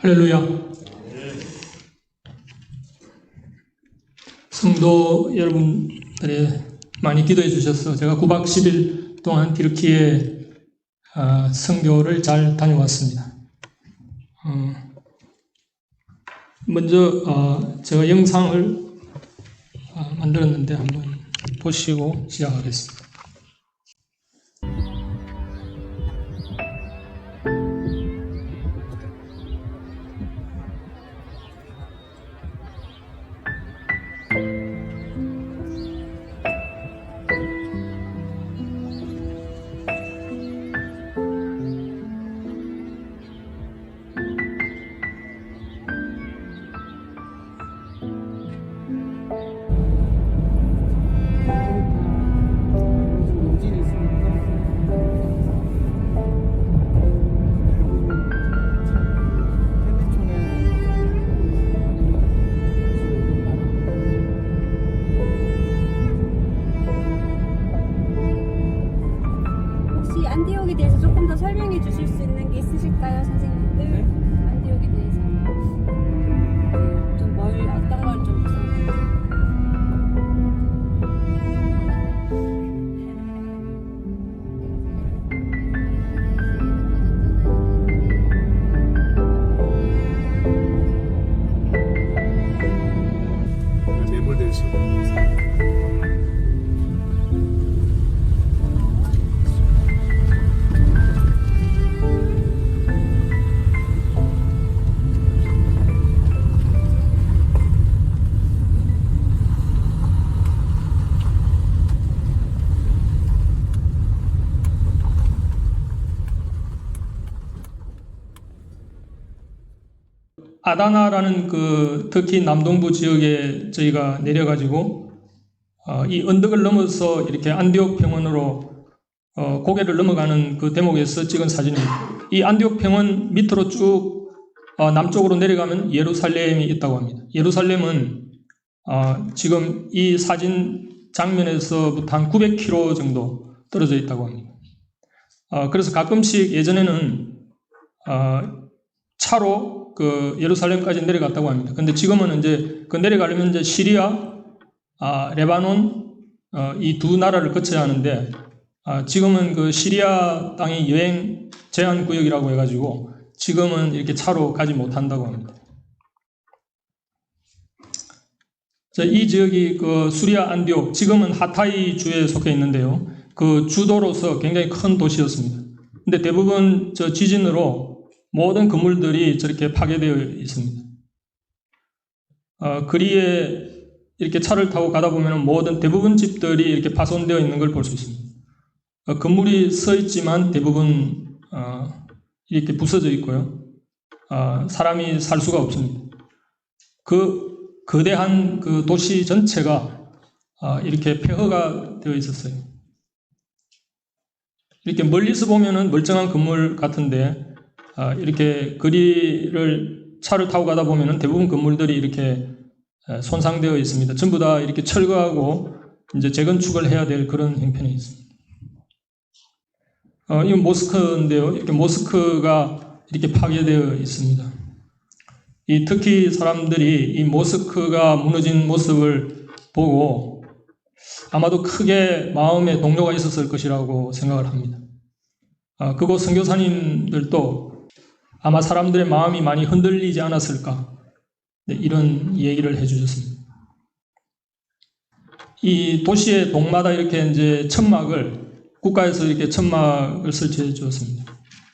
할렐루야. 성도 여러분들이 많이 기도해 주셔서 제가 9박 10일 동안 튀르키예 선교를 잘 다녀왔습니다. 먼저 제가 영상을 만들었는데 한번 보시고 시작하겠습니다. 안디옥에 대해서 조금 더 설명해 주실 수 있는 게 있으실까요, 선생님들? 네? 안디옥에 대해서 좀 어떤 걸 좀 매몰되어 있습니다. 아다나라는 그 터키 남동부 지역에 저희가 내려가지고 이 언덕을 넘어서 이렇게 안디옥 평원으로 고개를 넘어가는 그 대목에서 찍은 사진입니다. 이 안디옥 평원 밑으로 쭉 남쪽으로 내려가면 예루살렘이 있다고 합니다. 예루살렘은 지금 이 사진 장면에서부터 한 900km 정도 떨어져 있다고 합니다. 그래서 가끔씩 예전에는 차로 그 예루살렘까지 내려갔다고 합니다. 근데 지금은 이제 그 내려가려면 이제 시리아, 레바논 이 두 나라를 거쳐야 하는데 지금은 그 시리아 땅이 여행 제한 구역이라고 해가지고 지금은 이렇게 차로 가지 못한다고 합니다. 자, 이 지역이 그 수리아 안디옥, 지금은 하타이 주에 속해 있는데요. 그 주도로서 굉장히 큰 도시였습니다. 근데 대부분 저 지진으로 모든 건물들이 저렇게 파괴되어 있습니다. 거리에 이렇게 차를 타고 가다 보면 모든 대부분 집들이 이렇게 파손되어 있는 걸 볼 수 있습니다. 건물이 서 있지만 대부분 이렇게 부서져 있고요. 사람이 살 수가 없습니다. 그 거대한 그 도시 전체가 이렇게 폐허가 되어 있었어요. 이렇게 멀리서 보면은 멀쩡한 건물 같은데 이렇게 거리를 차를 타고 가다 보면은 대부분 건물들이 이렇게 손상되어 있습니다. 전부 다 이렇게 철거하고 이제 재건축을 해야 될 그런 형편이 있습니다. 이건 모스크인데요. 이렇게 모스크가 이렇게 파괴되어 있습니다. 이 터키 사람들이 이 모스크가 무너진 모습을 보고 아마도 크게 마음에 동요가 있었을 것이라고 생각을 합니다. 그곳 선교사님들도 아마 사람들의 마음이 많이 흔들리지 않았을까, 이런 얘기를 해주셨습니다. 이 도시의 동마다 이렇게 이제 천막을 국가에서 이렇게 천막을 설치해 주었습니다.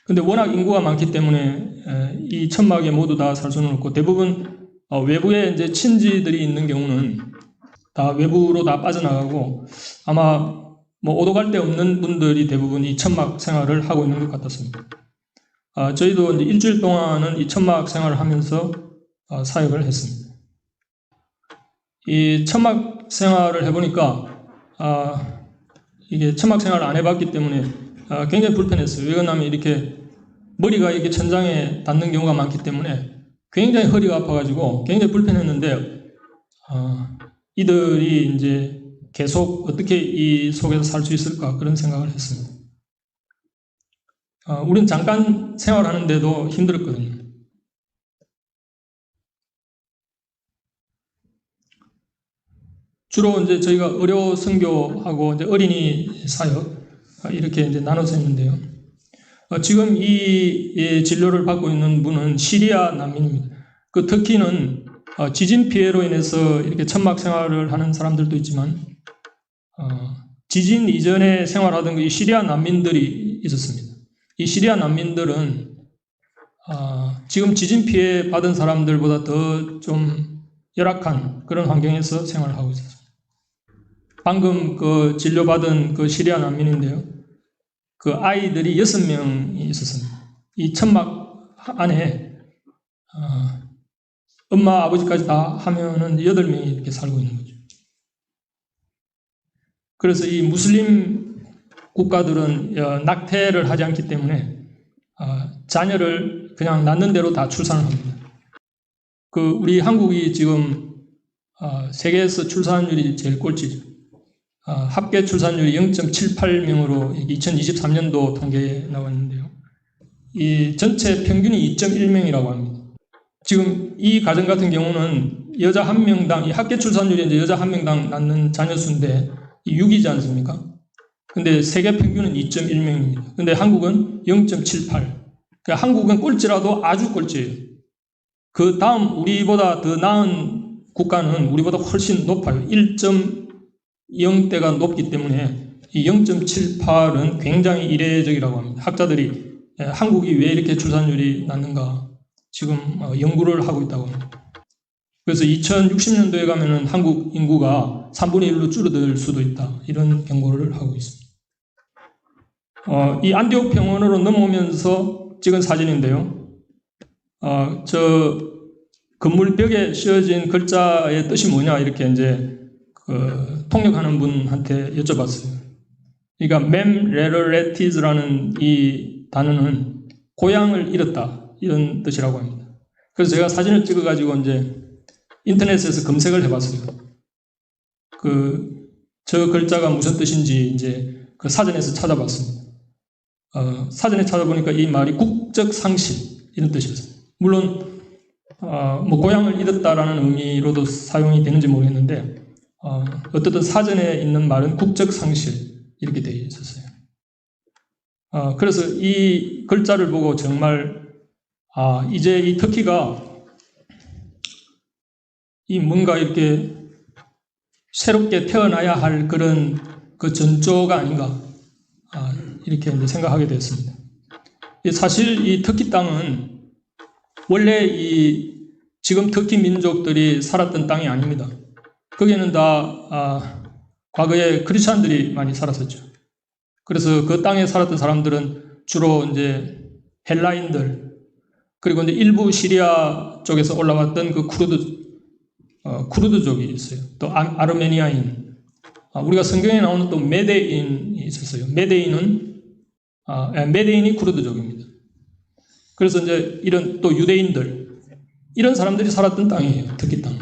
근데 워낙 인구가 많기 때문에 이 천막에 모두 다 살 수는 없고 대부분 외부에 이제 친지들이 있는 경우는 다 외부로 다 빠져나가고 아마 뭐 오도 갈 데 없는 분들이 대부분 이 천막 생활을 하고 있는 것 같았습니다. 저희도 이제 일주일 동안은 이 천막 생활을 하면서 사역을 했습니다. 이 천막 생활을 해보니까 이게 천막 생활을 안 해봤기 때문에 굉장히 불편했어요. 왜냐하면 이렇게 머리가 이렇게 천장에 닿는 경우가 많기 때문에 굉장히 허리가 아파가지고 굉장히 불편했는데 이들이 이제 계속 어떻게 이 속에서 살 수 있을까 그런 생각을 했습니다. 우리는 잠깐 생활하는데도 힘들었거든요. 주로 이제 저희가 의료 선교하고 이제 어린이 사역 이렇게 이제 나눠서 했는데요. 지금 이 진료를 받고 있는 분은 시리아 난민입니다. 그 터키는 지진 피해로 인해서 이렇게 천막 생활을 하는 사람들도 있지만 지진 이전에 생활하던 이 시리아 난민들이 있었습니다. 이 시리아 난민들은 지금 지진 피해 받은 사람들보다 더 좀 열악한 그런 환경에서 생활을 하고 있었습니다. 방금 그 진료받은 그 시리아 난민인데요. 그 아이들이 6명이 있었습니다. 이 천막 안에 엄마 아버지까지 다 하면은 8명이 이렇게 살고 있는 거죠. 그래서 이 무슬림 국가들은 낙태를 하지 않기 때문에 자녀를 그냥 낳는 대로 다 출산을 합니다. 그 우리 한국이 지금 세계에서 출산율이 제일 꼴찌죠. 합계 출산율이 0.78명으로 2023년도 통계에 나와 있는데요. 이 전체 평균이 2.1명이라고 합니다. 지금 이 가정 같은 경우는 여자 한 명당, 이 합계 출산율이 이제 여자 한 명당 낳는 자녀 수인데 6이지 않습니까? 근데 세계 평균은 2.1명입니다. 근데 한국은 0.78. 그러니까 한국은 꼴찌라도 아주 꼴찌예요. 그 다음 우리보다 더 나은 국가는 우리보다 훨씬 높아요. 1.0대가 높기 때문에 이 0.78은 굉장히 이례적이라고 합니다. 학자들이 한국이 왜 이렇게 출산율이 낮는가 지금 연구를 하고 있다고 합니다. 그래서 2060년도에 가면은 한국 인구가 3분의 1로 줄어들 수도 있다. 이런 경고를 하고 있습니다. 이 안디옥 병원으로 넘어오면서 찍은 사진인데요. 저 건물 벽에 씌어진 글자의 뜻이 뭐냐 이렇게 이제 통역하는 분한테 여쭤봤어요. 그러니까 memrelaties라는 이 단어는 고향을 잃었다 이런 뜻이라고 합니다. 그래서 제가 사진을 찍어가지고 이제 인터넷에서 검색을 해봤어요. 저 글자가 무슨 뜻인지 이제 그 사전에서 찾아봤습니다. 사전에 찾아보니까 이 말이 국적 상실 이런 뜻이었어요. 물론 뭐 고향을 잃었다라는 의미로도 사용이 되는지 모르겠는데 어떻든 사전에 있는 말은 국적 상실 이렇게 되어 있었어요. 그래서 이 글자를 보고 정말 이제 이 터키가 이 뭔가 이렇게 새롭게 태어나야 할 그런 그 전조가 아닌가 이렇게 이제 생각하게 되었습니다. 사실 이 터키 땅은 원래 지금 터키 민족들이 살았던 땅이 아닙니다. 거기에는 다 과거에 크리스찬들이 많이 살았었죠. 그래서 그 땅에 살았던 사람들은 주로 이제 헬라인들 그리고 이제 일부 시리아 쪽에서 올라왔던 그 쿠르드족이 있어요. 또 아르메니아인. 우리가 성경에 나오는 또 메데인이 있었어요. 메데인이 쿠르드족입니다. 그래서 이제 이런 또 유대인들 이런 사람들이 살았던 땅이에요. 터키 땅.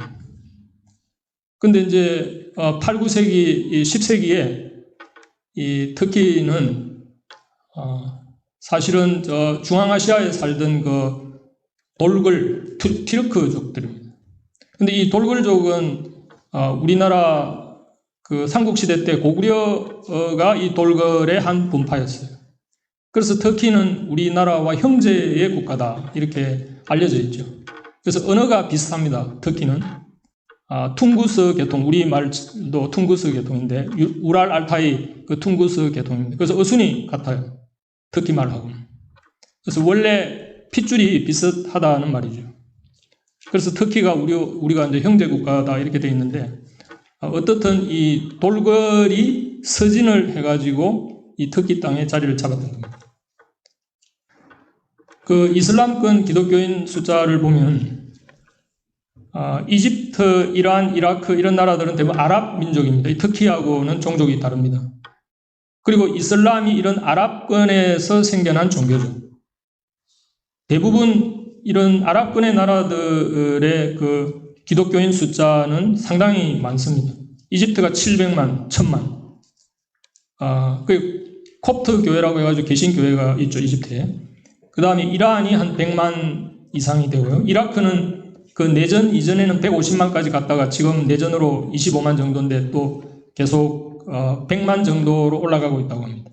근데 이제 8, 9세기, 10세기에 이 터키는 사실은 중앙아시아에 살던 그 돌글 티르크족들입니다. 근데 이 돌글족은 우리나라 그 삼국시대 때 고구려가 이 돌글의 한 분파였어요. 그래서 터키는 우리나라와 형제의 국가다 이렇게 알려져 있죠. 그래서 언어가 비슷합니다. 터키는 퉁구스 계통, 우리말도 퉁구스 계통인데 우랄 알타이 그 퉁구스 계통입니다. 그래서 어순이 같아요. 터키 말하고는. 그래서 원래 핏줄이 비슷하다는 말이죠. 그래서 터키가 우리가 이제 형제 국가다 이렇게 되어 있는데 어떻든 이 돌궐이 서진을 해가지고 이 터키 땅에 자리를 잡았던 겁니다. 그 이슬람권 기독교인 숫자를 보면 이집트, 이란, 이라크 이런 나라들은 대부분 아랍 민족입니다. 이 터키하고는 종족이 다릅니다. 그리고 이슬람이 이런 아랍권에서 생겨난 종교죠. 대부분 이런 아랍권의 나라들의 그 기독교인 숫자는 상당히 많습니다. 이집트가 700만, 1000만. 그 콥트 교회라고 해가지고 개신교회가 있죠, 이집트에. 그 다음에 이란이 한 100만 이상이 되고요. 이라크는 그 내전 이전에는 150만까지 갔다가 지금 내전으로 25만 정도인데 또 계속 100만 정도로 올라가고 있다고 합니다.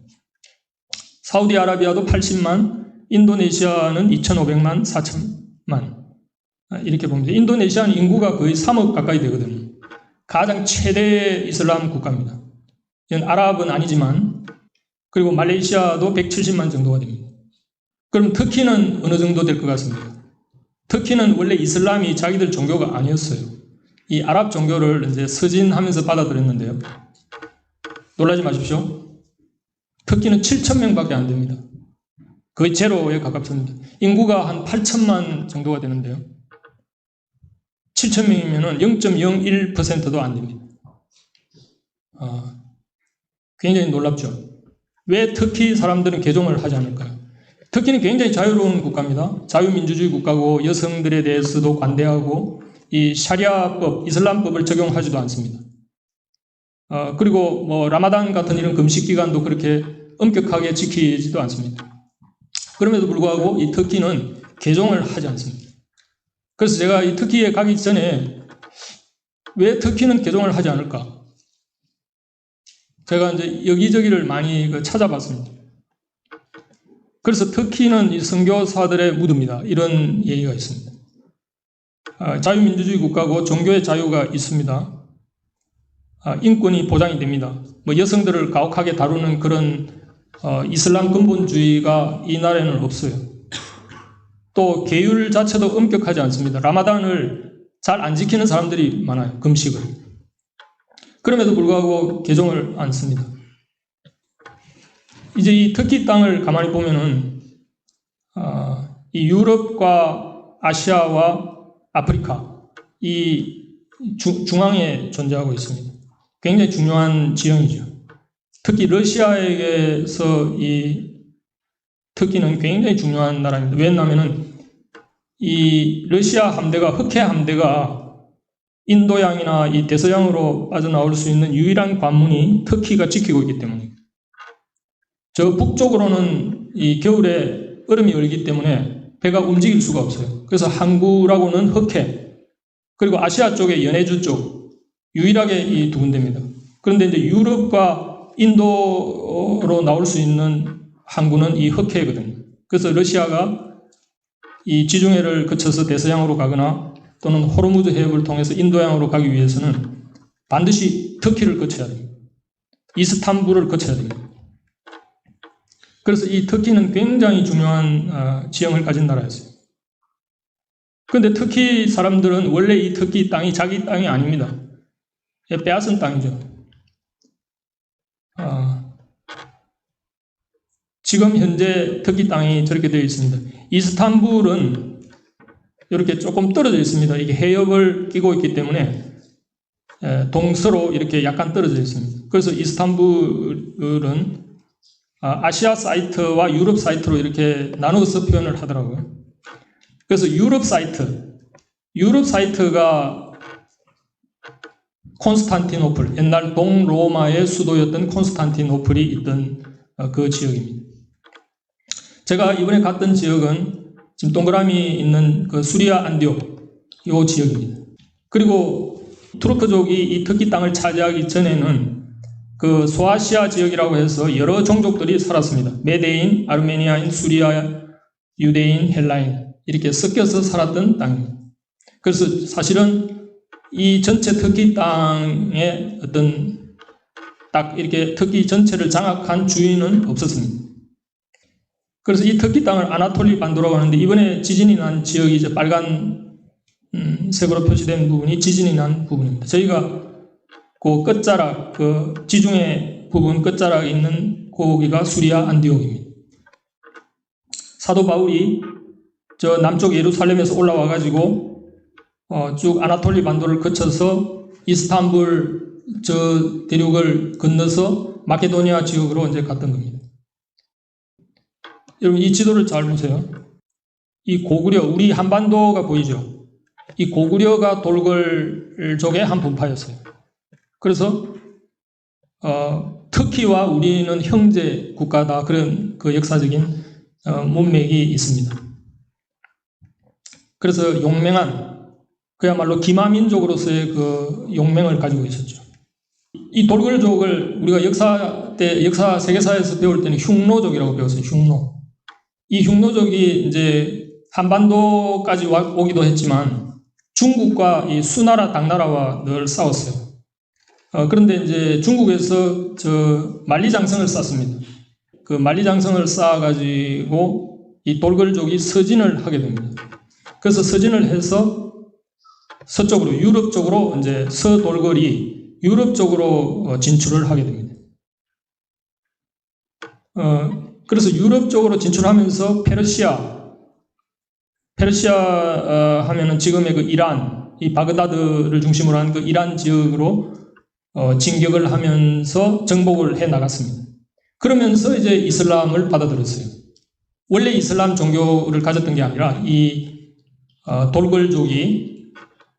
사우디아라비아도 80만, 인도네시아는 2,500만, 4천만 이렇게 봅니다. 인도네시아는 인구가 거의 3억 가까이 되거든요. 가장 최대 이슬람 국가입니다. 이건 아랍은 아니지만, 그리고 말레이시아도 170만 정도가 됩니다. 그럼 터키는 어느 정도 될 것 같습니까? 터키는 원래 이슬람이 자기들 종교가 아니었어요. 이 아랍 종교를 이제 서진하면서 받아들였는데요. 놀라지 마십시오. 터키는 7,000명밖에 안 됩니다. 거의 제로에 가깝습니다. 인구가 한 8천만 정도가 되는데요. 7,000명이면 0.01%도 안 됩니다. 굉장히 놀랍죠. 왜 터키 사람들은 개종을 하지 않을까요? 터키는 굉장히 자유로운 국가입니다. 자유민주주의 국가고 여성들에 대해서도 관대하고 이 샤리아법, 이슬람법을 적용하지도 않습니다. 그리고 뭐 라마단 같은 이런 금식 기간도 그렇게 엄격하게 지키지도 않습니다. 그럼에도 불구하고 이 터키는 개종을 하지 않습니다. 그래서 제가 이 터키에 가기 전에 왜 터키는 개종을 하지 않을까? 제가 이제 여기저기를 많이 찾아봤습니다. 그래서 터키는 이 선교사들의 무드입니다. 이런 얘기가 있습니다. 자유민주주의 국가고 종교의 자유가 있습니다. 인권이 보장이 됩니다. 뭐 여성들을 가혹하게 다루는 그런 이슬람 근본주의가 이 나라에는 없어요. 또 계율 자체도 엄격하지 않습니다. 라마단을 잘 안 지키는 사람들이 많아요. 금식을. 그럼에도 불구하고 개종을 안 씁니다. 이제 이 터키 땅을 가만히 보면은 이 유럽과 아시아와 아프리카 이 중앙에 존재하고 있습니다. 굉장히 중요한 지형이죠. 특히 러시아에게서 이 터키는 굉장히 중요한 나라입니다. 왜냐하면은 이 러시아 함대가 흑해 함대가 인도양이나 이 대서양으로 빠져나올 수 있는 유일한 관문이 터키가 지키고 있기 때문입니다. 저 북쪽으로는 이 겨울에 얼음이 얼기 때문에 배가 움직일 수가 없어요. 그래서 항구라고는 흑해, 그리고 아시아 쪽에 연해주 쪽 유일하게 이 두 군데입니다. 그런데 이제 유럽과 인도로 나올 수 있는 항구는 이 흑해거든요. 그래서 러시아가 이 지중해를 거쳐서 대서양으로 가거나 또는 호르무즈 해협을 통해서 인도양으로 가기 위해서는 반드시 터키를 거쳐야 됩니다. 이스탄불을 거쳐야 됩니다. 그래서 이 터키는 굉장히 중요한 지형을 가진 나라였어요. 그런데 터키 사람들은 원래 이 터키 땅이 자기 땅이 아닙니다. 빼앗은 땅이죠. 지금 현재 터키 땅이 저렇게 되어 있습니다. 이스탄불은 이렇게 조금 떨어져 있습니다. 이게 해협을 끼고 있기 때문에 동서로 이렇게 약간 떨어져 있습니다. 그래서 이스탄불은 아시아 사이트와 유럽 사이트로 이렇게 나눠서 표현을 하더라고요. 그래서 유럽 사이트가 콘스탄티노플, 옛날 동로마의 수도였던 콘스탄티노플이 있던 그 지역입니다. 제가 이번에 갔던 지역은 지금 동그라미 있는 그 수리아 안디옥 이 지역입니다. 그리고 투르크족이 이 터키 땅을 차지하기 전에는 그 소아시아 지역이라고 해서 여러 종족들이 살았습니다. 메데인, 아르메니아인, 수리아, 유대인, 헬라인 이렇게 섞여서 살았던 땅입니다. 그래서 사실은 이 전체 터키 땅에 어떤 딱 이렇게 터키 전체를 장악한 주인은 없었습니다. 그래서 이 터키 땅을 아나톨리 반도라고 하는데 이번에 지진이 난 지역이 이제 빨간 색으로 표시된 부분이 지진이 난 부분입니다. 저희가 그 끝자락, 그 지중해 부분 끝자락에 있는 거기가 수리아 안디옥입니다. 사도 바울이 저 남쪽 예루살렘에서 올라와 가지고 쭉 아나톨리 반도를 거쳐서 이스탄불 저 대륙을 건너서 마케도니아 지역으로 이제 갔던 겁니다. 여러분 이 지도를 잘 보세요. 이 고구려, 우리 한반도가 보이죠? 이 고구려가 돌궐족의 한 분파였어요. 그래서 터키와 우리는 형제 국가다 그런 그 역사적인 문맥이 있습니다. 그래서 용맹한 그야말로 기마민족으로서의 그 용맹을 가지고 있었죠. 이 돌글족을 우리가 역사 세계사에서 배울 때는 흉노족이라고 배웠어요. 흉노. 이 흉노족이 이제 한반도까지 오기도 했지만 중국과 이 수나라 당나라와 늘 싸웠어요. 그런데 이제 중국에서 만리장성을 쌓습니다. 그 만리장성을 쌓아가지고 이 돌글족이 서진을 하게 됩니다. 그래서 서진을 해서 서쪽으로 유럽 쪽으로 이제 서돌글이 유럽 쪽으로 진출을 하게 됩니다. 그래서 유럽 쪽으로 진출하면서 페르시아 하면은 지금의 그 이란, 이 바그다드를 중심으로 한 그 이란 지역으로 진격을 하면서 정복을 해 나갔습니다. 그러면서 이제 이슬람을 받아들였어요. 원래 이슬람 종교를 가졌던 게 아니라 이 돌글족이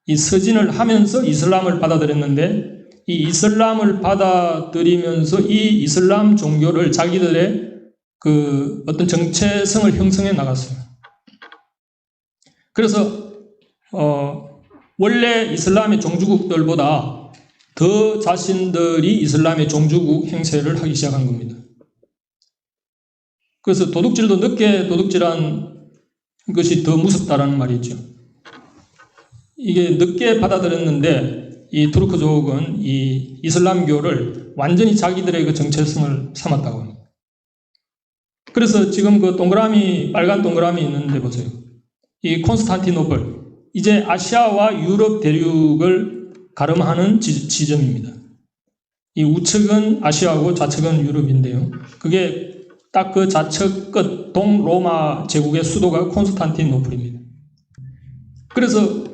이 서진을 하면서 이슬람을 받아들였는데 이 이슬람을 받아들이면서 이 이슬람 종교를 자기들의 그 어떤 정체성을 형성해 나갔어요. 그래서 원래 이슬람의 종주국들보다 더 자신들이 이슬람의 종주국 행세를 하기 시작한 겁니다. 그래서 도둑질도 늦게 도둑질한 것이 더 무섭다라는 말이 있죠. 이게 늦게 받아들였는데 이 투르크족은 이 이슬람교를 완전히 자기들의 그 정체성을 삼았다고 합니다. 그래서 지금 그 동그라미, 빨간 동그라미 있는데 보세요. 이 콘스탄티노플, 이제 아시아와 유럽 대륙을 가름하는 지점입니다. 이 우측은 아시아고 좌측은 유럽인데요. 그게 딱 그 좌측 끝 동로마 제국의 수도가 콘스탄티노플입니다. 그래서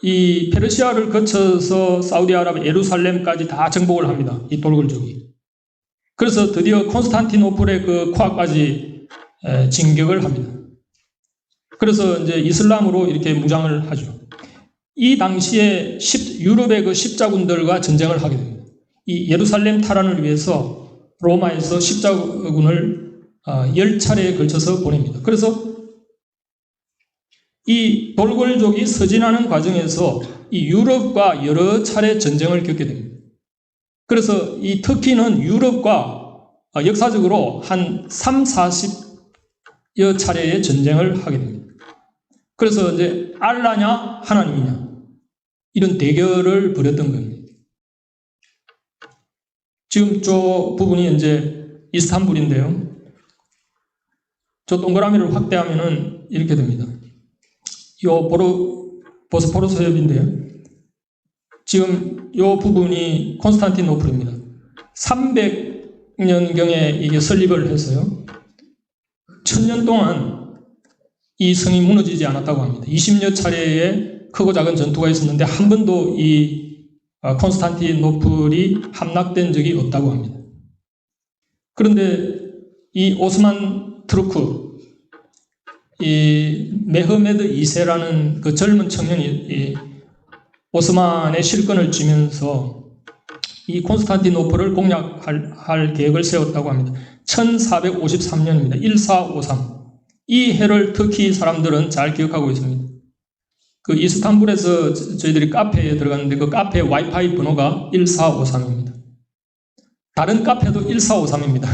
이 페르시아를 거쳐서 사우디아라비아 예루살렘까지 다 정복을 합니다. 이 돌글족이. 그래서 드디어 콘스탄티노플의 그 코앞까지 진격을 합니다. 그래서 이제 이슬람으로 이렇게 무장을 하죠. 이 당시에 유럽의 그 십자군들과 전쟁을 하게 됩니다. 이 예루살렘 탈환을 위해서 로마에서 십자군을 10차례에 걸쳐서 보냅니다. 그래서 이 돌글족이 서진하는 과정에서 이 유럽과 여러 차례 전쟁을 겪게 됩니다. 그래서 이 터키는 유럽과 역사적으로 한 40여 차례의 전쟁을 하게 됩니다. 그래서 이제 알라냐 하나님이냐 이런 대결을 벌였던 겁니다. 지금 저 부분이 이제 이스탄불인데요. 저 동그라미를 확대하면은 이렇게 됩니다. 요 보스포러스 해협인데요. 지금 요 부분이 콘스탄티노플입니다. 300년경에 이게 설립을 했어요. 1000년 동안 이 성이 무너지지 않았다고 합니다. 20여 차례의 크고 작은 전투가 있었는데 한 번도 이 콘스탄티노플이 함락된 적이 없다고 합니다. 그런데 이 오스만 투르크, 이 메흐메드 2세라는 그 젊은 청년이 이 오스만의 실권을 쥐면서 이 콘스탄티노플을 공략할 계획을 세웠다고 합니다. 1453년입니다. 1453. 이 해를 터키 사람들은 잘 기억하고 있습니다. 그 이스탄불에서 저희들이 카페에 들어갔는데 그 카페 와이파이 번호가 1453입니다. 다른 카페도 1453입니다.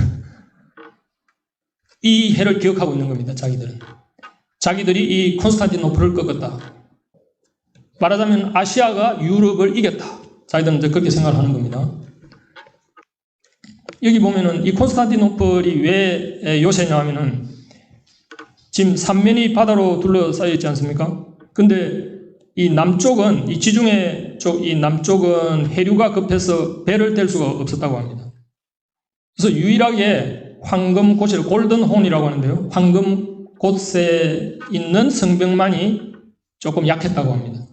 이 해를 기억하고 있는 겁니다. 자기들은. 자기들이 이 콘스탄티노플을 꺾었다. 말하자면 아시아가 유럽을 이겼다. 자기들은 이제 그렇게 생각을 하는 겁니다. 여기 보면은 이 콘스탄티노플이 왜 요새냐 하면은 지금 삼면이 바다로 둘러싸여 있지 않습니까? 근데 이 남쪽은, 이 지중해 쪽, 이 남쪽은 해류가 급해서 배를 댈 수가 없었다고 합니다. 그래서 유일하게 황금고실, 골든혼이라고 하는데요. 황금곳에 있는 성벽만이 조금 약했다고 합니다.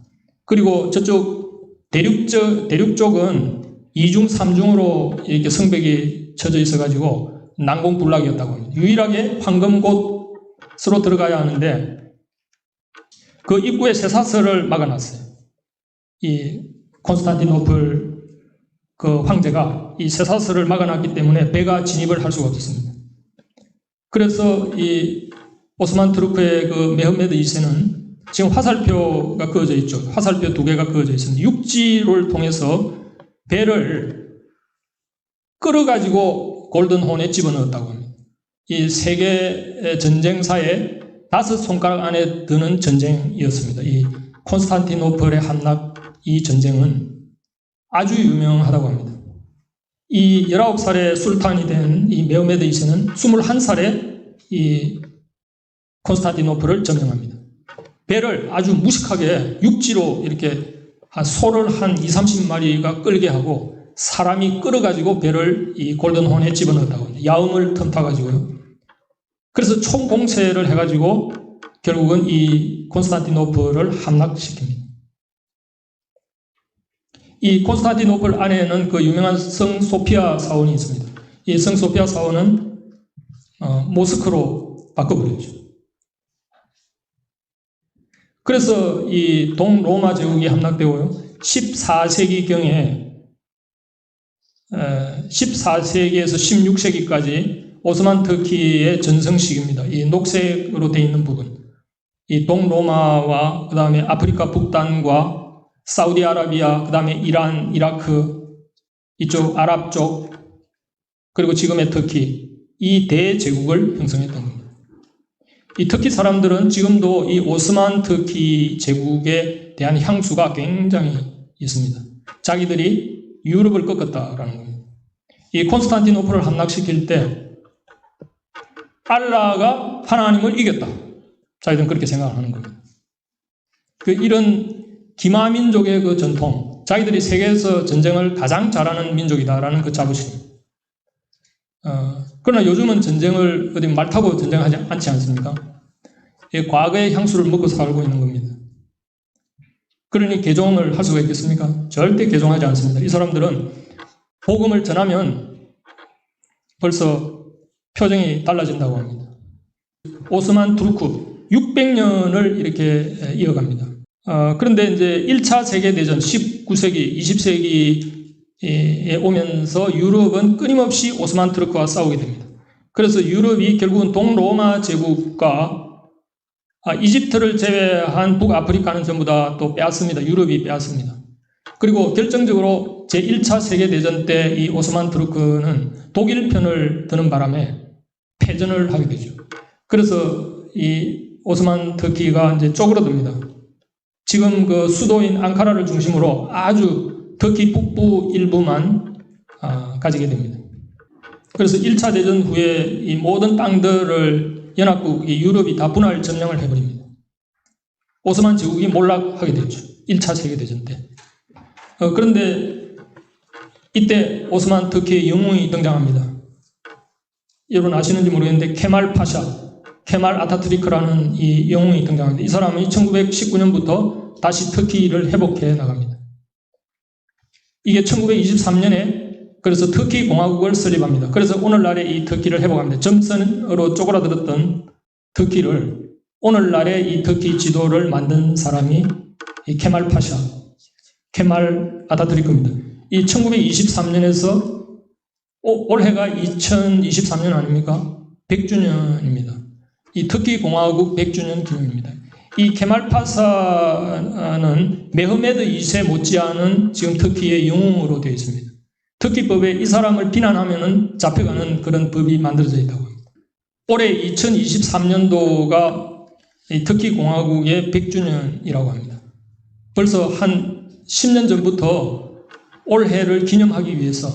그리고 저쪽 대륙 쪽은 2중, 3중으로 이렇게 성벽이 쳐져 있어가지고 난공불락이었다고 합니다. 유일하게 황금곳으로 들어가야 하는데 그 입구에 쇠사슬을 막아놨어요. 이 콘스탄티노플 그 황제가 이 쇠사슬을 막아놨기 때문에 배가 진입을 할 수가 없었습니다. 그래서 이 오스만 투르크의 그 메흐메드 2세는 지금 화살표가 그어져 있죠. 화살표 2개가 그어져 있습니다. 육지를 통해서 배를 끌어가지고 골든혼에 집어넣었다고 합니다. 이 세계 전쟁사에 5손가락 안에 드는 전쟁이었습니다. 이 콘스탄티노플의 함락 이 전쟁은 아주 유명하다고 합니다. 이 19살의 술탄이 된 이 메흐메드 2세는 21살에 이 콘스탄티노플을 점령합니다. 배를 아주 무식하게 육지로 이렇게 소를 한 20-30마리가 끌게 하고 사람이 끌어가지고 배를 이 골든혼에 집어넣었다고 합니다. 야음을 틈타가지고요. 그래서 총공세를 해가지고 결국은 이 콘스탄티노플을 함락시킵니다. 이 콘스탄티노플 안에는 그 유명한 성 소피아 사원이 있습니다. 이 성 소피아 사원은 모스크로 바꿔버렸죠. 그래서 이 동로마 제국이 함락되고요. 14세기경에 14세기에서 16세기까지 오스만 터키의 전성시기입니다. 이 녹색으로 되어 있는 부분. 이 동로마와 그 다음에 아프리카 북단과 사우디아라비아, 그 다음에 이란, 이라크, 이쪽 아랍 쪽, 그리고 지금의 터키, 이 대제국을 형성했던 겁니다. 이 터키 사람들은 지금도 이 오스만 터키 제국에 대한 향수가 굉장히 있습니다. 자기들이 유럽을 꺾었다라는 겁니다. 이 콘스탄티노플을 함락시킬 때 알라가 하나님을 이겼다. 자기들은 그렇게 생각하는 겁니다. 이런 기마민족의 그 전통, 자기들이 세계에서 전쟁을 가장 잘하는 민족이다라는 그 자부심. 그러나 요즘은 전쟁을 어디 말 타고 전쟁하지 않지 않습니까? 과거의 향수를 먹고 살고 있는 겁니다. 그러니 개종을 할 수가 있겠습니까? 절대 개종하지 않습니다. 이 사람들은 복음을 전하면 벌써 표정이 달라진다고 합니다. 오스만 투르크 600년을 이렇게 이어갑니다. 그런데 이제 1차 세계대전 19세기, 20세기에 오면서 유럽은 끊임없이 오스만 투르크와 싸우게 됩니다. 그래서 유럽이 결국은 동로마 제국과 이집트를 제외한 북아프리카는 전부 다 또 빼앗습니다. 유럽이 빼앗습니다. 그리고 결정적으로 제1차 세계대전 때 이 오스만 투르크는 독일 편을 드는 바람에 패전을 하게 되죠. 그래서 이 오스만 터키가 이제 쪼그라듭니다. 지금 그 수도인 앙카라를 중심으로 아주 터키 북부 일부만 가지게 됩니다. 그래서 1차 대전 후에 이 모든 땅들을 연합국 유럽이 다 분할 점령을 해버립니다. 오스만 제국이 몰락하게 되죠. 1차 세계대전 때. 그런데 이때 오스만 터키의 영웅이 등장합니다. 여러분 아시는지 모르겠는데 케말 파샤, 케말 아타투르크라는 이 영웅이 등장합니다. 이 사람이 1919년부터 다시 터키를 회복해 나갑니다. 이게 1923년에 그래서 터키 공화국을 설립합니다. 그래서 오늘날의 이 터키를 회복합니다. 점선으로 쪼그라들었던 터키를 오늘날의 이 터키 지도를 만든 사람이 이 케말 파샤, 케말 아타투르크입니다. 이 1923년에서 올해가 2023년 아닙니까? 100주년입니다. 이 터키 공화국 100주년 기념입니다. 이 케말 파샤는 메흐메드 2세 못지않은 지금 터키의 영웅으로 되어 있습니다. 터키법에 이 사람을 비난하면 잡혀가는 그런 법이 만들어져 있다고 합니다. 올해 2023년도가 이 터키 공화국의 100주년이라고 합니다. 벌써 한 10년 전부터 올해를 기념하기 위해서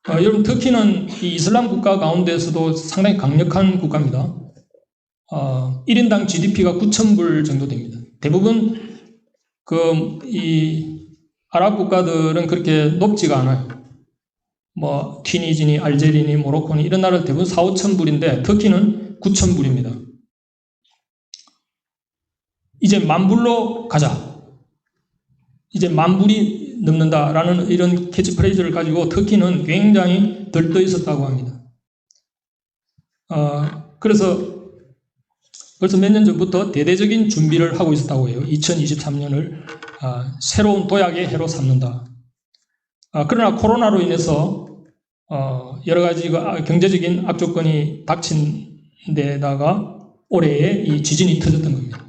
여러분 터키는 이 이슬람 국가 가운데서도 상당히 강력한 국가입니다. 1인당 GDP가 9,000불 정도 됩니다. 대부분 이 아랍 국가들은 그렇게 높지가 않아요. 뭐 튀니지니, 알제리니, 모로코니 이런 나라는 대부분 4,000-5,000불인데 터키는 9,000불입니다. 이제 10,000불로 가자. 이제 10,000불이 넘는다라는 이런 캐치프레이즈를 가지고 터키는 굉장히 들떠 있었다고 합니다. 그래서 벌써 몇 년 전부터 대대적인 준비를 하고 있었다고 해요. 2023년을 새로운 도약의 해로 삼는다. 그러나 코로나로 인해서 여러 가지 경제적인 악조건이 닥친 데다가 올해에 이 지진이 터졌던 겁니다.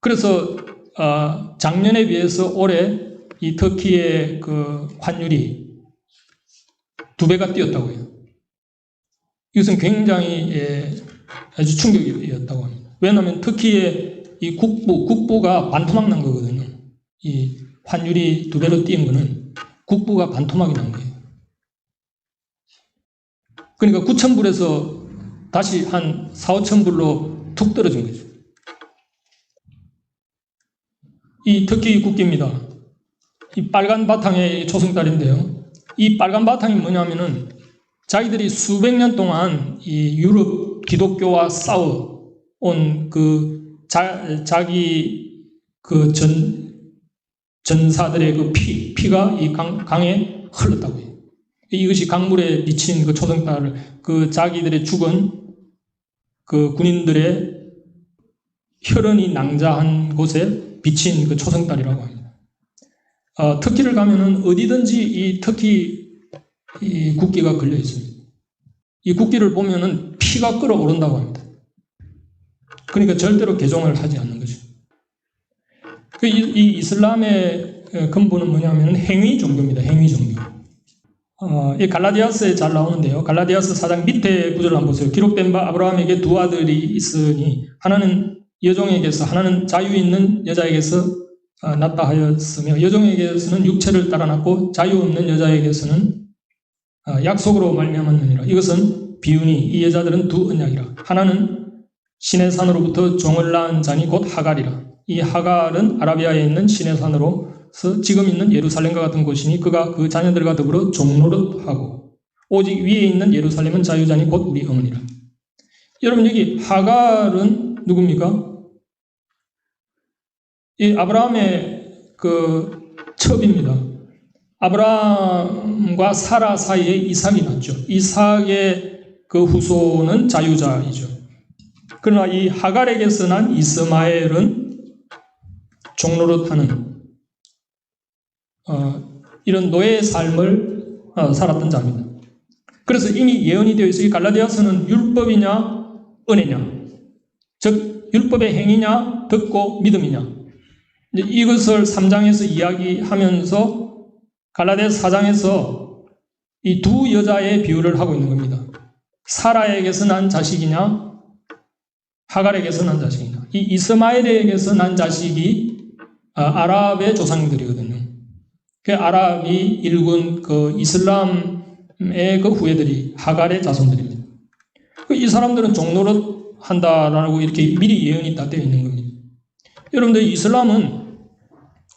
그래서 작년에 비해서 올해 이 터키의 그 환율이 2배가 뛰었다고 해요. 이것은 굉장히 아주 충격이었다고 합니다. 왜냐하면 터키의 이 국부가 반토막 난 거거든요. 이 환율이 2배로 뛰는 거는 국부가 반토막이 난 거예요. 그러니까 9,000불에서 다시 한 4, 5,000불로 툭 떨어진 거죠. 이 터키 국기입니다. 이 빨간 바탕의 초승달인데요. 이 빨간 바탕이 뭐냐면은 자기들이 수백 년 동안 이 유럽 기독교와 싸워온 그 자기 그 전사들의 그 피가 이 강에 흘렀다고 해요. 이것이 강물에 비친 그 초승달을 그 자기들의 죽은 그 군인들의 혈흔이 낭자한 곳에 비친 그 초승달이라고 합니다. 터키를 가면은 어디든지 이 터키 이 국기가 걸려 있습니다. 이 국기를 보면은 피가 끓어오른다고 합니다. 그러니까 절대로 개종을 하지 않는 거죠. 이 이슬람의 근본은 뭐냐면 행위 종교입니다. 행위 종교. 이 갈라디아스에 잘 나오는데요. 갈라디아스 4장 밑에 구절을 한번 보세요. 기록된 바 아브라함에게 2 아들이 있으니 하나는 여종에게서 하나는 자유 있는 여자에게서 낳다 하였으며 여종에게서는 육체를 따라 낳고 자유 없는 여자에게서는 약속으로 말미암았느니라. 이것은 비유니 이 여자들은 2 언약이라. 하나는 시내 산으로부터 종을 낳은 자니 곧 하갈이라. 이 하갈은 아라비아에 있는 시내 산으로서 지금 있는 예루살렘과 같은 곳이니 그가 그 자녀들과 더불어 종노릇하고 오직 위에 있는 예루살렘은 자유자니 곧 우리 어머니라. 여러분 여기 하갈은 누굽니까? 이 아브라함의 그 첩입니다. 아브라함과 사라 사이에 이삭이 났죠. 이삭의 그 후손은 자유자이죠. 그러나 이 하갈에게서 난 이스마엘은 종노릇하는 이런 노예의 삶을 살았던 자입니다. 그래서 이미 예언이 되어 있어요. 갈라디아서는 율법이냐 은혜냐, 즉 율법의 행위냐 듣고 믿음이냐, 이것을 3장에서 이야기하면서 갈라디아서 4장에서 이 2 여자의 비유를 하고 있는 겁니다. 사라에게서 난 자식이냐 하갈에게서 난 자식이냐. 이 이스마엘에게서 난 자식이 아랍의 조상들이거든요. 그 아랍이 일군 그 이슬람의 그 후예들이 하갈의 자손들입니다. 이 사람들은 종노릇 한다라고 이렇게 미리 예언이 다 되어 있는 겁니다. 여러분들 이슬람은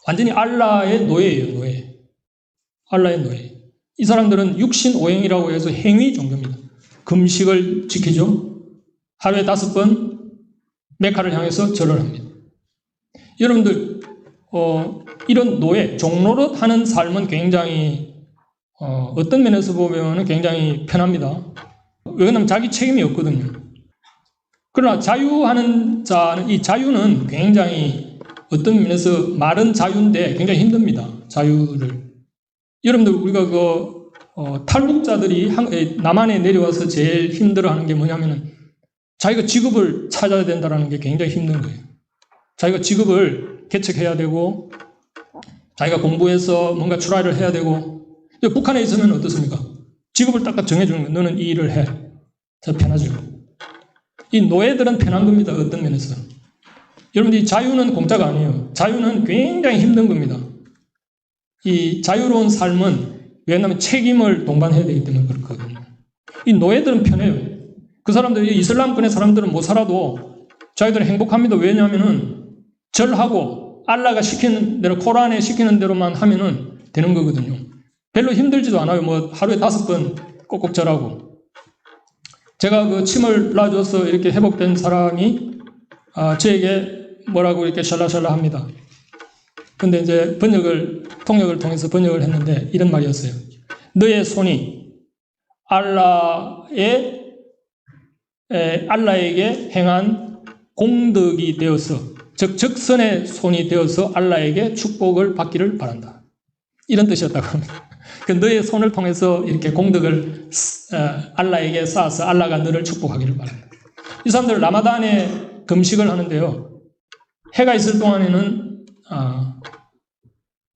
완전히 알라의 노예예요. 노예. 알라의 노예. 이 사람들은 육신 오행이라고 해서 행위 종교입니다. 금식을 지키죠. 하루에 5번 메카를 향해서 절을 합니다. 여러분들 이런 노예, 종노릇 하는 삶은 굉장히 어떤 면에서 보면 굉장히 편합니다. 왜냐하면 자기 책임이 없거든요. 그러나 자유하는 자는 이 자유는 굉장히 어떤 면에서 말은 자유인데 굉장히 힘듭니다. 자유를. 여러분들 우리가 그 탈북자들이 남한에 내려와서 제일 힘들어하는 게 뭐냐면은 자기가 직업을 찾아야 된다는 게 굉장히 힘든 거예요. 자기가 직업을 개척해야 되고 자기가 공부해서 뭔가 출하를 해야 되고. 북한에 있으면 어떻습니까? 직업을 딱딱 정해주는 거예요. 너는 이 일을 해. 더 편하죠. 이 노예들은 편한 겁니다. 어떤 면에서. 여러분들 이 자유는 공짜가 아니에요. 자유는 굉장히 힘든 겁니다. 이 자유로운 삶은 왜냐하면 책임을 동반해야 되기 때문에 그렇거든요. 이 노예들은 편해요. 그 사람들이 이슬람권의 사람들은 못 살아도 자기들은 행복합니다. 왜냐하면은 절하고 알라가 시키는 대로 코란에 시키는 대로만 하면은 되는 거거든요. 별로 힘들지도 않아요. 뭐 하루에 5번 꼭꼭 절하고. 제가 그 침을 놔줘서 이렇게 회복된 사람이 저에게 뭐라고 이렇게 샬라샬라 합니다. 근데 이제 통역을 통해서 번역을 했는데 이런 말이었어요. 너의 손이 알라에게 행한 공덕이 되어서, 즉 적선의 손이 되어서 알라에게 축복을 받기를 바란다. 이런 뜻이었다고 합니다. 그 너의 손을 통해서 이렇게 공덕을 알라에게 쌓아서 알라가 너를 축복하기를 바란다. 이 사람들 라마단에 금식을 하는데요. 해가 있을 동안에는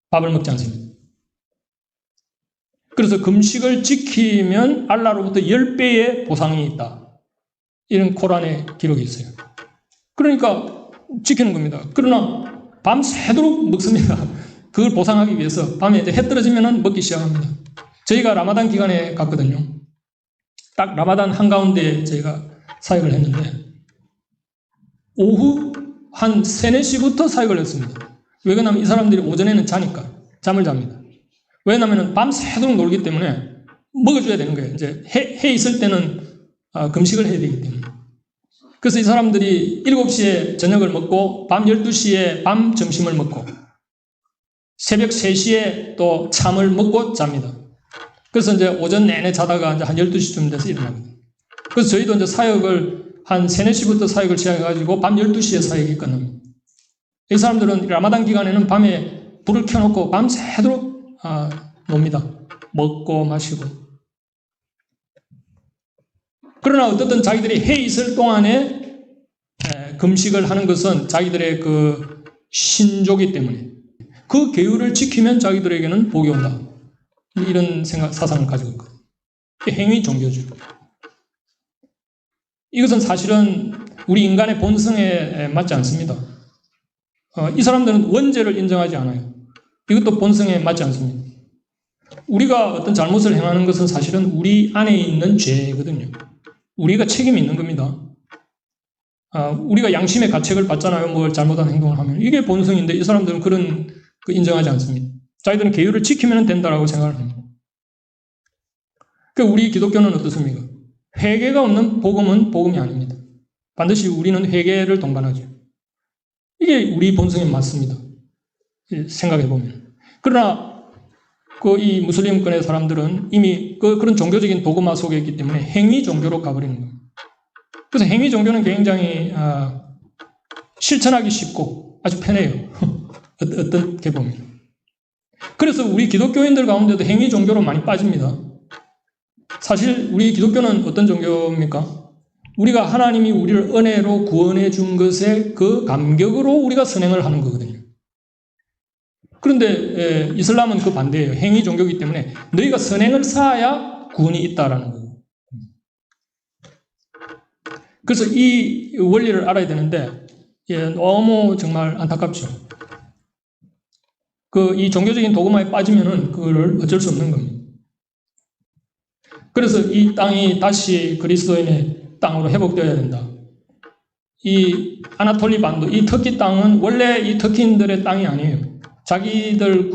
밥을 먹지 않습니다. 그래서 금식을 지키면 알라로부터 10배의 보상이 있다. 이런 코란의 기록이 있어요. 그러니까 지키는 겁니다. 그러나 밤새도록 먹습니다. 그걸 보상하기 위해서 밤에 이제 해 떨어지면 먹기 시작합니다. 저희가 라마단 기간에 갔거든요. 딱 라마단 한가운데 저희가 사역을 했는데 오후 한 3, 4시부터 사역을 했습니다. 왜 그러냐면 이 사람들이 오전에는 자니까 잠을 잡니다. 왜냐하면 밤새도록 놀기 때문에 먹어줘야 되는 거예요. 이제 해 있을 때는 금식을 해야 되기 때문에. 그래서 이 사람들이 7시에 저녁을 먹고 밤 12시에 밤 점심을 먹고 새벽 3시에 또 참을 먹고 잡니다. 그래서 이제 오전 내내 자다가 이제 한 12시쯤 돼서 일어납니다. 그래서 저희도 이제 사역을 한 3, 4시부터 사역을 시작해가지고 밤 12시에 사역이 끝납니다. 이 사람들은 라마단 기간에는 밤에 불을 켜놓고 밤새도록 놉니다. 먹고 마시고. 그러나 어떻든 자기들이 해 있을 동안에 금식을 하는 것은 자기들의 그 신조기 때문에 그 계율을 지키면 자기들에게는 복이 온다. 이런 사상을 가지고 있거든요. 행위 종교주의. 이것은 사실은 우리 인간의 본성에 맞지 않습니다. 이 사람들은 원죄를 인정하지 않아요. 이것도 본성에 맞지 않습니다. 우리가 어떤 잘못을 행하는 것은 사실은 우리 안에 있는 죄거든요. 우리가 책임이 있는 겁니다. 우리가 양심의 가책을 받잖아요. 뭘 잘못한 행동을 하면. 이게 본성인데 이 사람들은 그런 거 인정하지 않습니다. 자기들은 계율을 지키면 된다라고 생각을 합니다. 그러니까 우리 기독교는 어떻습니까? 회개가 없는 복음은 복음이 아닙니다. 반드시 우리는 회개를 동반하죠. 이게 우리 본성에 맞습니다. 생각해 보면. 그러나 이 무슬림권의 사람들은 이미 그런 종교적인 도그마 속에 있기 때문에 행위 종교로 가버리는 겁니다. 그래서 행위 종교는 굉장히 실천하기 쉽고 아주 편해요. 어떻게 보면. 그래서 우리 기독교인들 가운데도 행위 종교로 많이 빠집니다. 사실 우리 기독교는 어떤 종교입니까? 우리가 하나님이 우리를 은혜로 구원해 준 것에 그 감격으로 우리가 선행을 하는 거거든요. 그런데 이슬람은 그 반대예요. 행위 종교이기 때문에 너희가 선행을 쌓아야 구원이 있다라는 거예요. 그래서 이 원리를 알아야 되는데 너무 정말 안타깝죠. 이 종교적인 도그마에 빠지면은 그거를 어쩔 수 없는 겁니다. 그래서 이 땅이 다시 그리스도인의 땅으로 회복되어야 된다. 이 아나톨리 반도, 이 터키 땅은 원래 이 터키인들의 땅이 아니에요. 자기들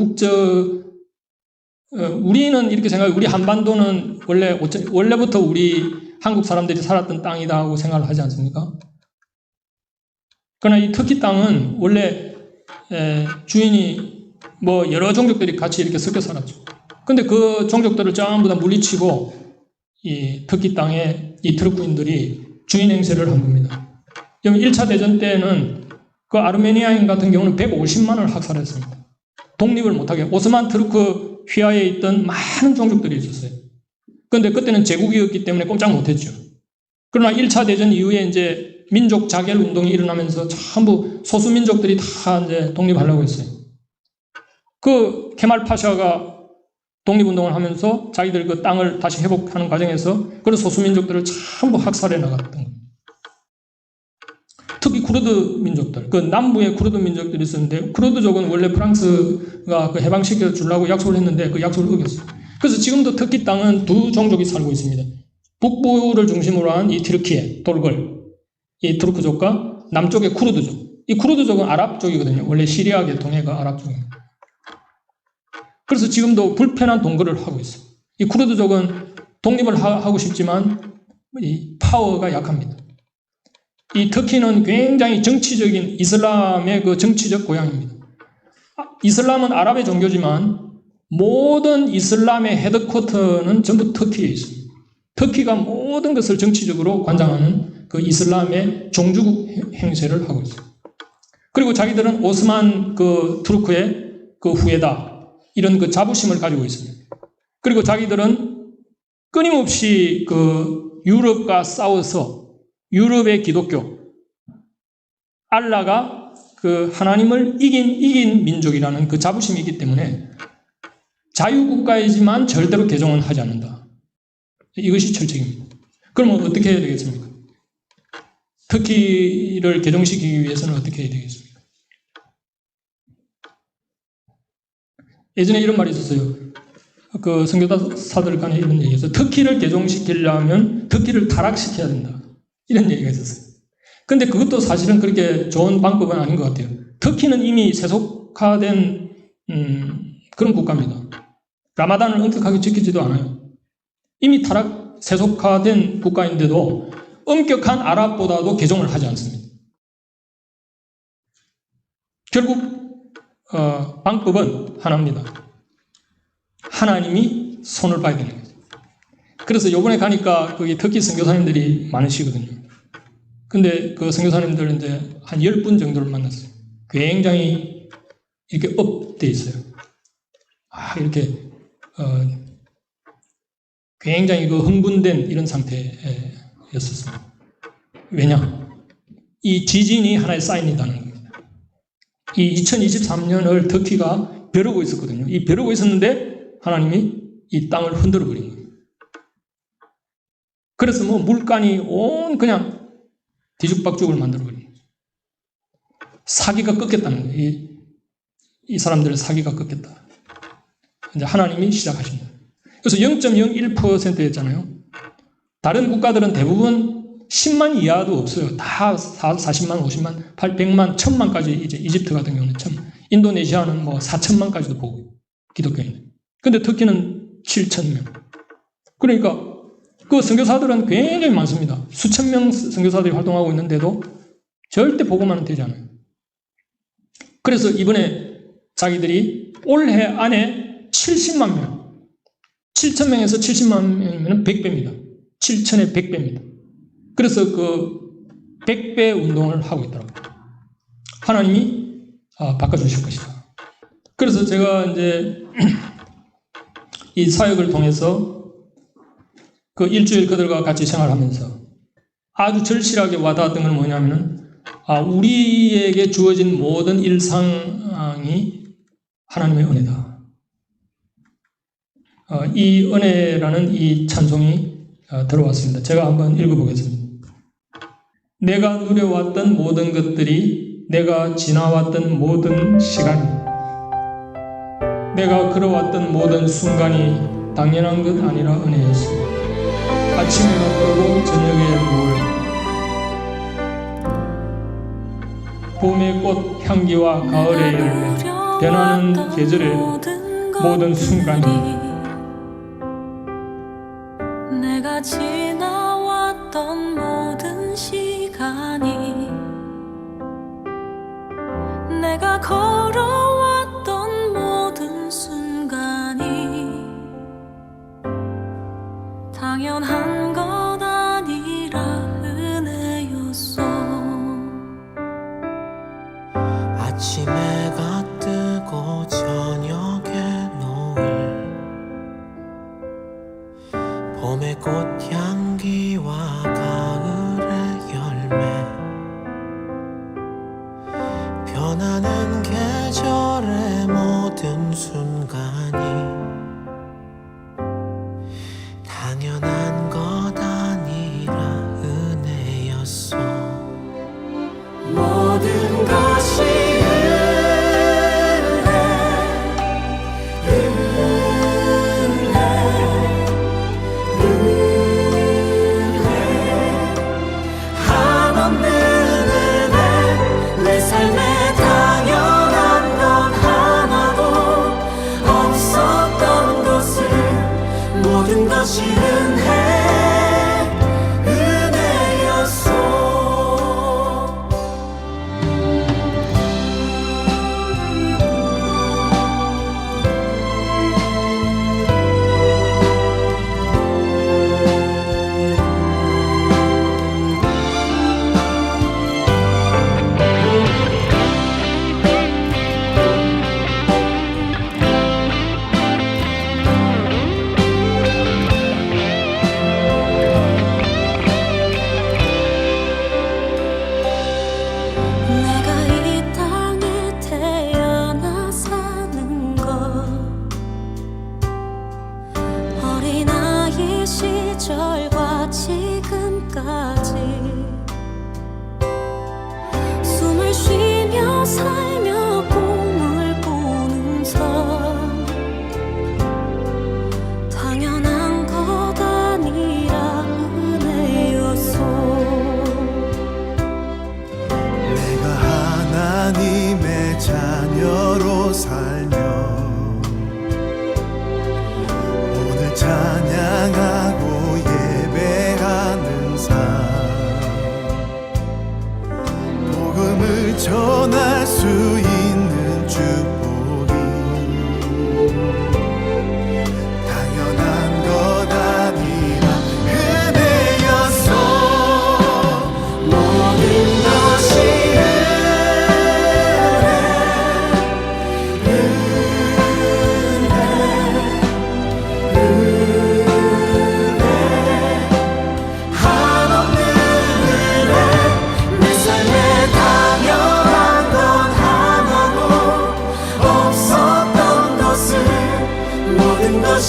우리는 이렇게 생각해요. 우리 한반도는 원래부터 우리 한국 사람들이 살았던 땅이다 하고 생각을 하지 않습니까? 그러나 이 터키 땅은 원래 주인이 여러 종족들이 같이 이렇게 섞여 살았죠. 근데 그 종족들을 전부 다 물리치고 이 터키 땅에 이 트루크인들이 주인 행세를 한 겁니다. 1차 대전 때는 그 아르메니아인 같은 경우는 150만을 학살했습니다. 독립을 못하게. 오스만 트루크 휘하에 있던 많은 종족들이 있었어요. 그런데 그때는 제국이었기 때문에 꼼짝 못했죠. 그러나 1차 대전 이후에 이제 민족 자결 운동이 일어나면서 전부 소수민족들이 다 이제 독립하려고 했어요. 그 케말 파샤가 독립운동을 하면서 자기들 그 땅을 다시 회복하는 과정에서 그런 소수민족들을 전부 학살해 나갔던 겁니다. 특히 쿠르드 민족들, 그 남부에 쿠르드 민족들이 있었는데 쿠르드족은 원래 프랑스가 그 해방시켜 주려고 약속을 했는데 그 약속을 어겼어요. 그래서 지금도 터키 땅은 두 종족이 살고 있습니다. 북부를 중심으로 한 이 튀르키예, 돌골, 이 투르크족과 남쪽의 쿠르드족. 이 쿠르드족은 아랍족이거든요. 원래 시리아 계통의 그 아랍족입니다. 그래서 지금도 불편한 동거를 하고 있어요. 이 쿠르드족은 독립을 하고 싶지만 이 파워가 약합니다. 이 터키는 굉장히 정치적인 이슬람의 그 정치적 고향입니다. 이슬람은 아랍의 종교지만 모든 이슬람의 헤드쿼터는 전부 터키에 있습니다. 터키가 모든 것을 정치적으로 관장하는 그 이슬람의 종주국 행세를 하고 있습니다. 그리고 자기들은 오스만 그 투르크의 그 후예다. 이런 그 자부심을 가지고 있습니다. 그리고 자기들은 끊임없이 그 유럽과 싸워서 유럽의 기독교, 알라가 그 하나님을 이긴 민족이라는 그 자부심이 있기 때문에 자유국가이지만 절대로 개종은 하지 않는다. 이것이 철칙입니다. 그러면 어떻게 해야 되겠습니까? 터키를 개종시키기 위해서는 어떻게 해야 되겠습니까? 예전에 이런 말이 있었어요. 그 선교사들 간에 이런 얘기했어요. 터키를 개종시키려면 터키를 타락시켜야 된다. 이런 얘기가 있었어요. 근데 그것도 사실은 그렇게 좋은 방법은 아닌 것 같아요. 터키는 이미 세속화된 그런 국가입니다. 라마단을 엄격하게 지키지도 않아요. 이미 세속화된 국가인데도 엄격한 아랍보다도 개종을 하지 않습니다. 결국 방법은 하나입니다. 하나님이 손을 봐야 되는 거죠. 그래서 요번에 가니까 거기 터키 선교사님들이 많으시거든요. 근데 그 선교사님들 이제 한 10분 정도를 만났어요. 굉장히 이렇게 업돼 있어요. 이렇게 굉장히 그 흥분된 이런 상태였었습니다. 왜냐? 이 지진이 하나의 사인이라는 겁니다. 이 2023년을 터키가 벼르고 있었거든요. 이 벼르고 있었는데 하나님이 이 땅을 흔들어 버린 거예요. 그래서 뭐 물간이 그냥 뒤죽박죽을 만들어버린 거예요. 사기가 꺾였다는 거예요. 이 사람들의 사기가 꺾였다. 이제 하나님이 시작하신 거예요. 그래서 0.01%였잖아요. 다른 국가들은 대부분 10만 이하도 없어요. 다 40만, 50만, 100만, 1000만까지 이제 이집트 같은 경우는 인도네시아는 뭐 4천만까지도 보고 기독교인들. 근데 터키는 7,000명. 그러니까 그 선교사들은 굉장히 많습니다. 수천 명 선교사들이 활동하고 있는데도 절대 보고만은 되지 않아요. 그래서 이번에 자기들이 올해 안에 70만 명, 7,000명에서 70만 명이면 100배입니다. 7,000에 100배입니다. 그래서 그 100배 운동을 하고 있더라고요. 하나님이 바꿔주실 것이다. 그래서 제가 이제 이 사역을 통해서 그 일주일 그들과 같이 생활하면서 아주 절실하게 와닿았던 건 뭐냐면은 우리에게 주어진 모든 일상이 하나님의 은혜다. 이 은혜라는 이 찬송이 들어왔습니다. 제가 한번 읽어보겠습니다. 내가 누려왔던 모든 것들이, 내가 지나왔던 모든 시간이, 내가 걸어왔던 모든 순간이 당연한 것 아니라 은혜였습니다. 아침에 바쁘고 저녁에 노을, 봄의 꽃 향기와 가을의 열매, 변하는 계절의 모든 순간이, 내가 지나왔던 모든 시간이, 내가 걸어왔던 모든 순간이 당연한 것 아니라 은혜였어. 아침에 해가 뜨고 저녁에 노을, 봄의 꽃향기와 가을의 열매, 변하는 계절의 모든 순간이 당연한 것 아니라 은혜였어. 모든 것이 한없는 은혜, 내 삶에 당연한 건 하나도 없었던 것을, 모든 것이 은혜였어.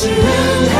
것이 은혜